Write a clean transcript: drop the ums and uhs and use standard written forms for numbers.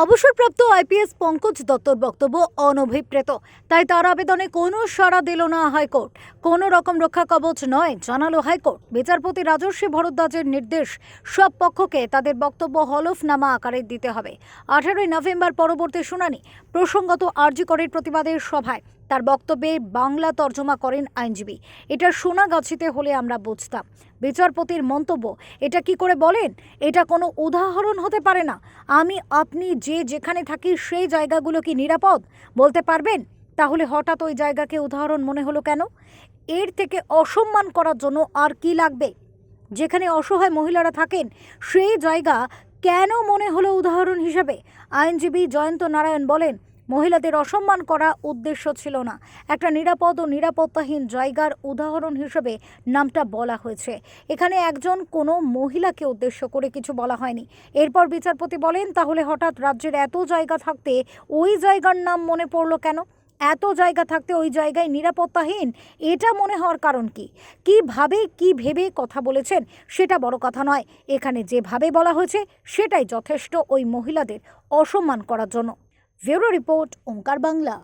অবসরপ্রাপ্ত আইপিএস পঙ্কজ দত্তর বক্তব্য অনভিপ্রেত, তাই তার আবেদনে কোনো সাড়া দিল না হাইকোর্ট। কোনো রকম রক্ষা কবচ নয় জানালো হাইকোর্ট। বিচারপতি রাজর্ষি ভরদ্বাজের নির্দেশ, সব পক্ষকে তাদের বক্তব্য হলফনামা আকারে দিতে হবে। 18ই নভেম্বর পরবর্তী শুনানি। প্রসঙ্গত আরজি করের প্রতিবাদের সভায় তার বক্তব্যে বাংলা তর্জমা করেন আইনজীবী। এটা সোনাগাছিতে হলে আমরা বুঝতাম। বিচারপতির মন্তব্য, এটা কি করে বলেন? এটা কোনো উদাহরণ হতে পারে না। আমি আপনি যেখানে থাকি সেই জায়গাগুলো কি নিরাপদ বলতে পারবেন? তাহলে হঠাৎ ওই জায়গাকে উদাহরণ মনে হলো কেন? এর থেকে অসম্মান করার জন্য আর কি লাগবে? যেখানে অসহায় মহিলারা থাকেন সেই জায়গা কেন মনে হলো উদাহরণ হিসাবে? আইনজীবী জয়ন্ত নারায়ণ বলেন, মহিলাদের অসম্মান করা উদ্দেশ্য ছিল না। একটা নিরাপদ ও নিরাপত্তাহীন জায়গার উদাহরণ হিসেবে নামটা বলা হয়েছে। এখানে একজন কোনো মহিলাকে উদ্দেশ্য করে কিছু বলা হয়নি। এরপর বিচারপতি বলেন, তাহলে হঠাৎ রাজ্যের এত জায়গা থাকতে ওই জায়গার নাম মনে পড়লো কেন? এত জায়গা থাকতে ওই জায়গায় নিরাপত্তাহীন এটা মনে হওয়ার কারণ কি? কি ভেবে কথা বলেছেন সেটা বড় কথা নয়। এখানে যেভাবে বলা হয়েছে সেটাই যথেষ্ট ওই মহিলাদের অসম্মান করার জন্য। ব্যুরো রিপোর্ট, ওঙ্কার বাংলা।